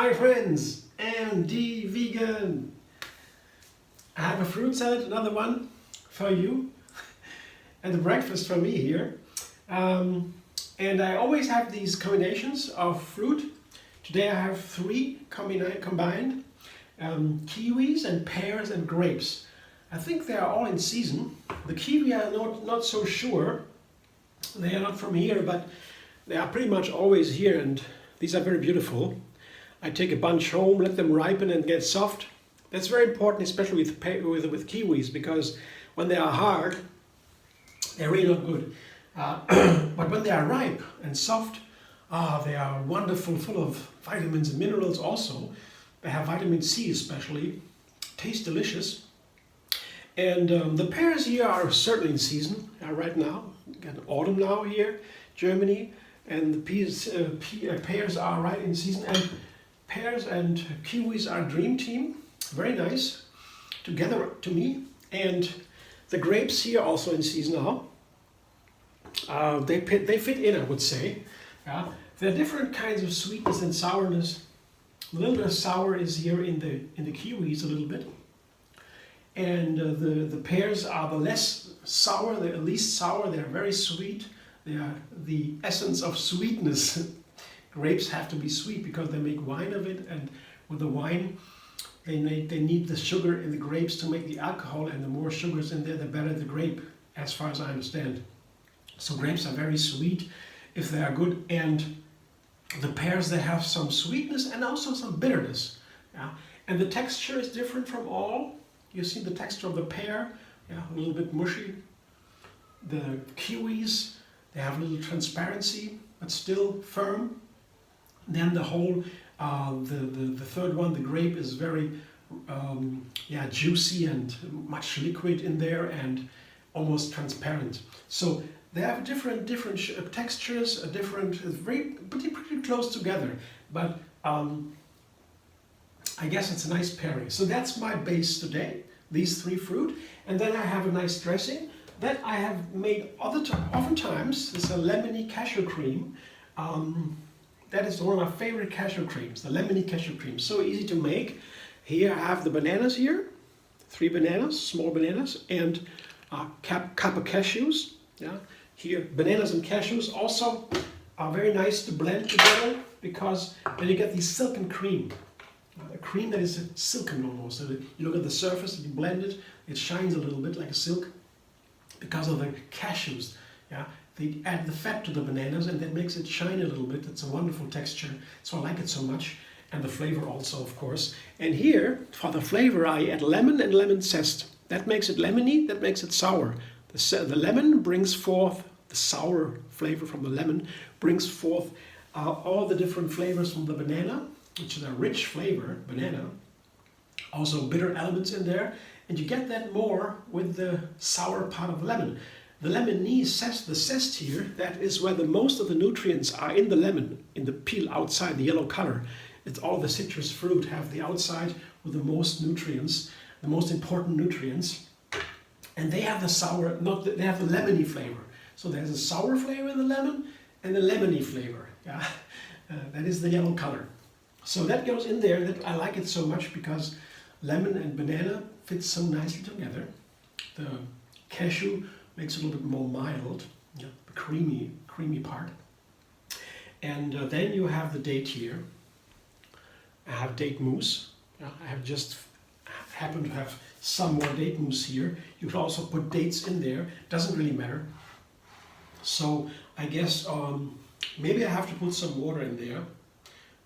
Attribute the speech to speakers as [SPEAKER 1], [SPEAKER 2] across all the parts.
[SPEAKER 1] Hi friends, MD Vegan. I have a fruit salad, another one for you, and a breakfast for me here. And I always have these combinations of fruit. Today I have three combined, kiwis and pears and grapes. I think they are all in season. The kiwi I'm not so sure. They are not from here, but they are pretty much always here, and these are very beautiful. I take a bunch home, let them ripen and get soft. That's very important, especially with kiwis, because when they are hard, they're really not good. But when they are ripe and soft, they are wonderful, full of vitamins and minerals also. They have vitamin C especially, taste delicious. And the pears here are certainly in season right now. You got autumn now here, Germany, and the pears are right in season. And pears and kiwis are a dream team, very nice, together to me. And the grapes here also in season now. They fit in, I would say. Yeah. There are different kinds of sweetness and sourness. A little bit of sour is here in the kiwis a little bit. And the pears are the less sour, they're least sour, they're very sweet. They are the essence of sweetness. Grapes have to be sweet because they make wine of it, and with the wine they need the sugar in the grapes to make the alcohol, and the more sugars in there, the better the grape, as far as I understand. So grapes are very sweet if they are good, and the pears, they have some sweetness and also some bitterness. Yeah? And the texture is different from all. You see the texture of the pear, yeah, a little bit mushy. The kiwis, they have a little transparency, but still firm. Then the whole, the third one, the grape, is very juicy and much liquid in there and almost transparent. So they have different textures, pretty close together. But I guess it's a nice pairing. So that's my base today, these three fruit. And then I have a nice dressing that I have made oftentimes. This is a Lemony Cashew cream. That is one of my favorite cashew creams, the Lemony Cashew cream. So easy to make. Here I have the bananas here, 3 bananas, small bananas, and a cup of cashews. Yeah. Here, bananas and cashews also are very nice to blend together, because then you get this silken cream. A cream that is silken almost. So you look at the surface, you blend it, it shines a little bit like a silk because of the cashews. Yeah, they add the fat to the bananas, and that makes it shine a little bit. It's a wonderful texture, so I like it so much, and the flavor also, of course. And here, for the flavor, I add lemon and lemon zest. That makes it lemony, that makes it sour. The lemon brings forth the sour flavor from the lemon, brings forth all the different flavors from the banana, which is a rich flavor, banana. Also bitter elements in there, and you get that more with the sour part of the lemon. The lemony zest, the zest here, that is where the most of the nutrients are in the lemon, in the peel outside, the yellow color. It's all the citrus fruit have the outside with the most nutrients, the most important nutrients. And they have the sour, they have the lemony flavor. So there's a sour flavor in the lemon and the lemony flavor. Yeah, that is the yellow color. So that goes in there. That I like it so much because lemon and banana fit so nicely together. The cashew makes it a little bit more mild, yeah, the creamy part. And then you have the date here. I have date mousse. Yeah, I have just happen to have some more date mousse here. You could also put dates in there. Doesn't really matter. So I guess maybe I have to put some water in there.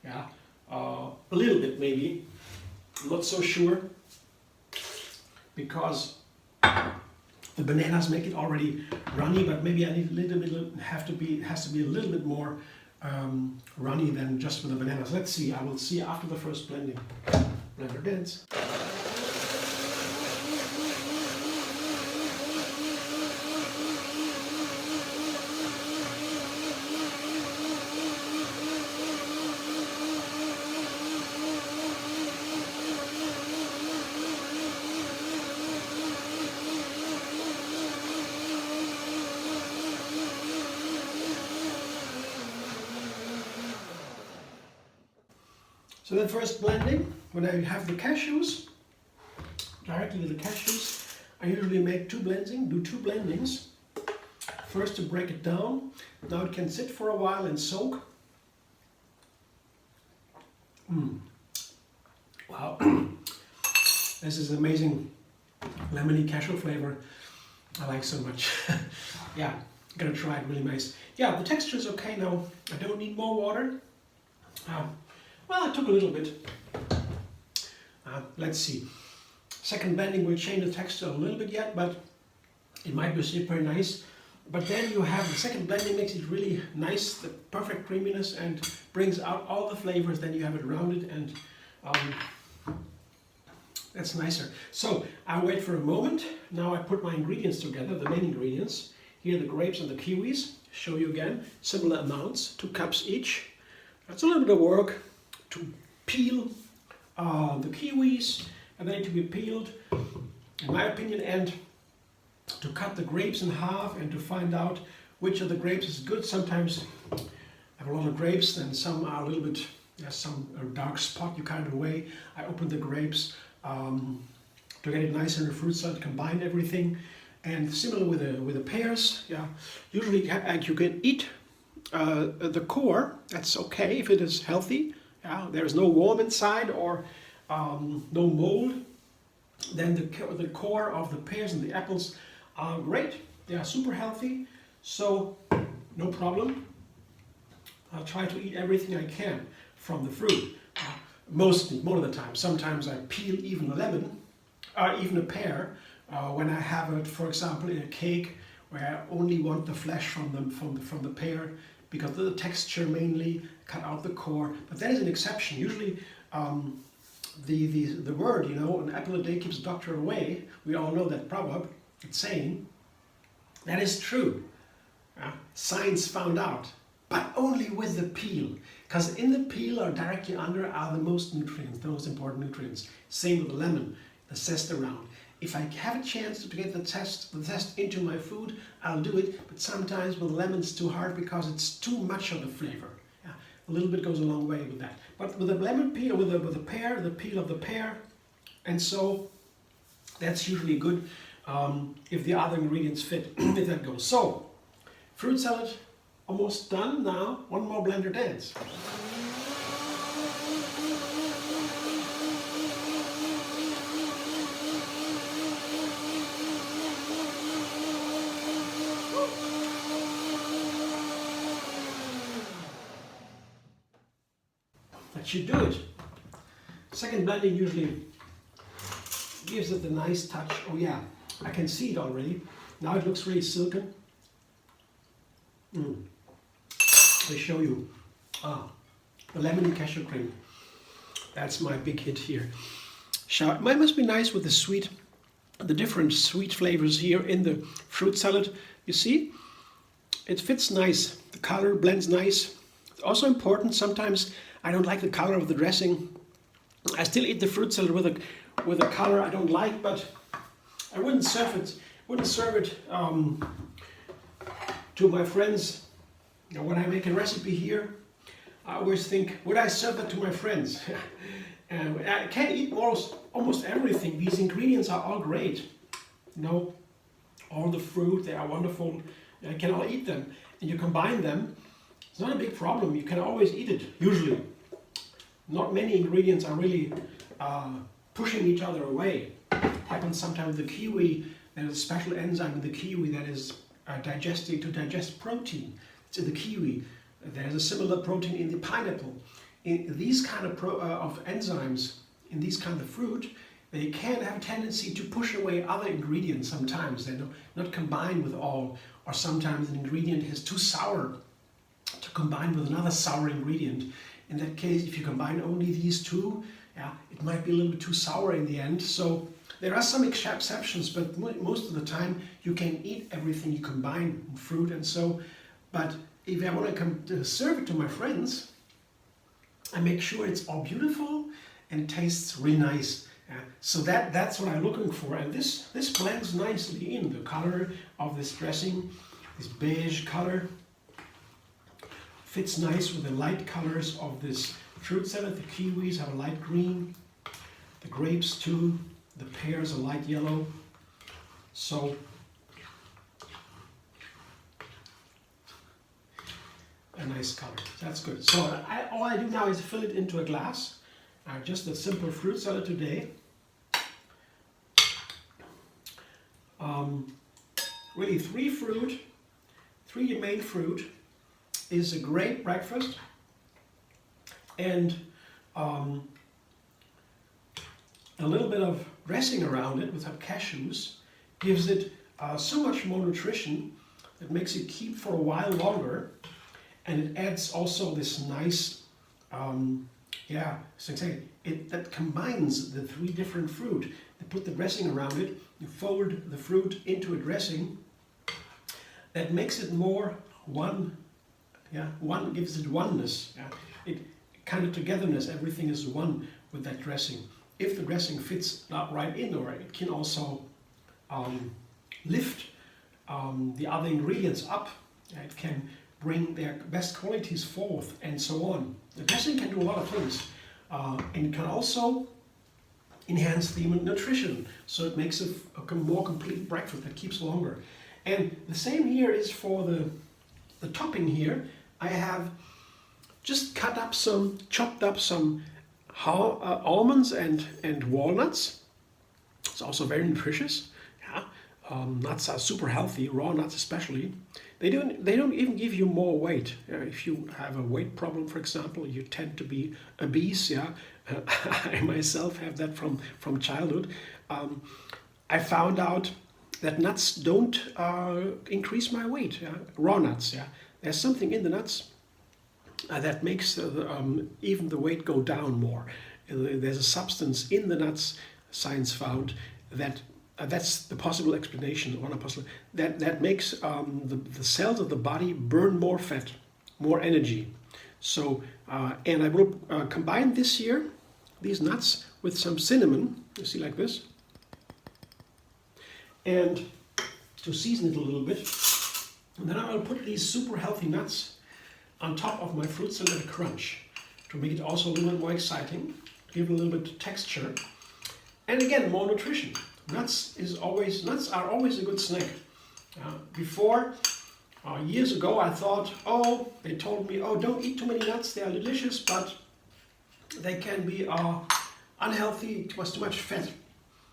[SPEAKER 1] Yeah, a little bit maybe. I'm not so sure, because the bananas make it already runny. But maybe I need a little bit. Has to be a little bit more runny than just with the bananas. Let's see. I will see after the first blending. Blender dance. So then first blending, when I have the cashews, directly with the cashews, I usually make do two blendings. First to break it down. Now it can sit for a while and soak. Wow, this is amazing lemony cashew flavor. I like so much. Yeah, I'm gonna try it, really nice. Yeah, the texture is okay now. I don't need more water. Well, I took a little bit. Let's see. Second blending will change the texture a little bit yet, but it might be super nice. But then you have the second blending makes it really nice, the perfect creaminess, and brings out all the flavors. Then you have it rounded, and that's nicer. So I wait for a moment. Now I put my ingredients together, the main ingredients. Here the grapes and the kiwis. Show you again, similar amounts, 2 cups each. That's a little bit of work to peel the kiwis, and they need to be peeled, in my opinion, and to cut the grapes in half and to find out which of the grapes is good. Sometimes I have a lot of grapes, and some are a little bit, some dark spot, you cut it away. I open the grapes to get it nice in the fruit salad, combine everything. And similar with the pears, usually you can eat the core, that's okay if it is healthy. There's no worm inside or no mold. Then the core of the pears and the apples are great. They are super healthy, so no problem. I'll try to eat everything I can from the fruit. Most of the time. Sometimes I peel even a lemon, or even a pear, when I have it, for example, in a cake where I only want the flesh from the pear, because of the texture mainly, cut out the core. But that is an exception. Usually the word, an apple a day keeps a doctor away, we all know that proverb, it's saying, that is true. Science found out, but only with the peel. Because in the peel or directly under are the most nutrients, the most important nutrients. Same with the lemon, the zest around. If I have a chance to get the zest into my food, I'll do it. But sometimes with lemon it's too hard because it's too much of the flavor. A little bit goes a long way with that. But with the lemon peel, with the pear, the peel of the pear, and so that's usually good if the other ingredients fit. If that goes. So fruit salad almost done now. One more blender dance. That should do it. Second blending usually gives it a nice touch. Oh yeah, I can see it already. Now it looks really silken. Let me show you. The lemony cashew cream. That's my big hit here. It must be nice with the different sweet flavors here in the fruit salad. You see, it fits nice. The color blends nice. It's also important. Sometimes I don't like the color of the dressing. I still eat the fruit salad with a color I don't like, but I wouldn't serve it to my friends. When I make a recipe here, I always think, would I serve that to my friends? And I can eat almost everything. These ingredients are all great. All the fruit, they are wonderful. I can all eat them. And you combine them, it's not a big problem. You can always eat it, usually. Not many ingredients are really pushing each other away. It happens sometimes with the kiwi. There's a special enzyme in the kiwi that is digesting to digest protein. It's in the kiwi. There's a similar protein in the pineapple. In these kind of enzymes, in these kind of fruit, they can have a tendency to push away other ingredients sometimes. They're not combined with all, or sometimes an ingredient is too sour to combine with another sour ingredient. In that case, if you combine only these two, it might be a little bit too sour in the end. So there are some exceptions, but most of the time you can eat everything you combine in fruit and so. But if I want to come to serve it to my friends, I make sure it's all beautiful and tastes really nice. So that's what I'm looking for. And this blends nicely in the color of this dressing, this beige color. Fits nice with the light colors of this fruit salad. The kiwis have a light green, the grapes too, the pears are light yellow. So a nice color. That's good. So all I do now is fill it into a glass. Just a simple fruit salad today. Really, three main fruit is a great breakfast, and a little bit of dressing around it with some cashews gives it so much more nutrition. It makes it keep for a while longer, and it adds also this nice, that combines the three different fruit. You put the dressing around it, you fold the fruit into a dressing that makes it more one gives it oneness. Yeah? It kind of togetherness, everything is one with that dressing. If the dressing fits not right in, or it can also lift the other ingredients up, it can bring their best qualities forth, and so on. The dressing can do a lot of things, and it can also enhance the nutrition, so it makes a more complete breakfast that keeps longer. And the same here is for the topping here. I have just chopped up some almonds and walnuts. It's also very nutritious. Yeah. Nuts are super healthy, raw nuts especially. They don't even give you more weight. If you have a weight problem, for example, you tend to be obese. Yeah, I myself have that from childhood. I found out that nuts don't increase my weight. Yeah? Raw nuts. Yeah, there's something in the nuts that makes even the weight go down more. There's a substance in the nuts, science found, that that's the possible explanation, or not possible, that makes the cells of the body burn more fat, more energy. So, and I will combine this here, these nuts, with some cinnamon, you see, like this, and to season it a little bit. And then I will put these super healthy nuts on top of my fruit salad crunch to make it also a little bit more exciting, give it a little bit of texture, and again, more nutrition. Nuts are always a good snack. Before, years ago, I thought, they told me, don't eat too many nuts, they are delicious, but they can be unhealthy, too much fat.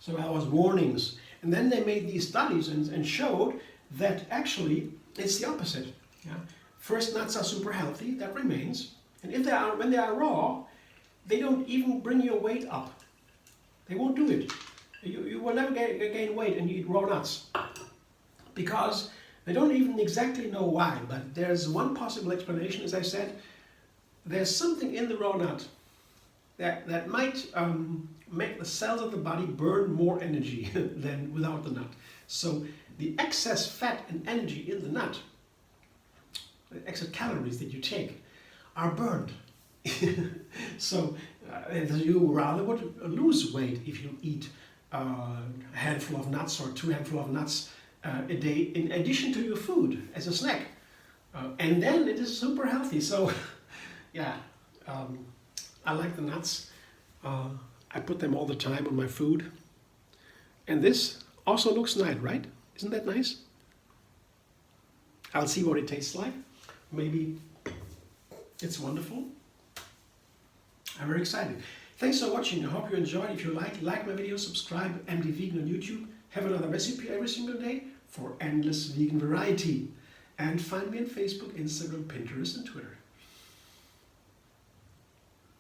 [SPEAKER 1] So there was warnings. And then they made these studies and showed that actually it's the opposite. Yeah? First, nuts are super healthy, that remains. And when they are raw, they don't even bring your weight up. They won't do it. You will never gain weight and you eat raw nuts, because they don't even exactly know why, but there's one possible explanation. As I said, there's something in the raw nut that might make the cells of the body burn more energy than without the nut. So the excess fat and energy in the nut, the excess calories that you take, are burned. So you rather would lose weight if you eat a handful of nuts or 2 handfuls of nuts a day in addition to your food as a snack. And then it is super healthy. So yeah, I like the nuts. I put them all the time on my food. And this also looks nice, right? Isn't that nice? I'll see what it tastes like. Maybe it's wonderful. I'm very excited. Thanks for watching. I hope you enjoyed. If you like my video, subscribe. MD Vegan on YouTube. Have another recipe every single day for endless vegan variety. And find me on Facebook, Instagram, Pinterest, and Twitter.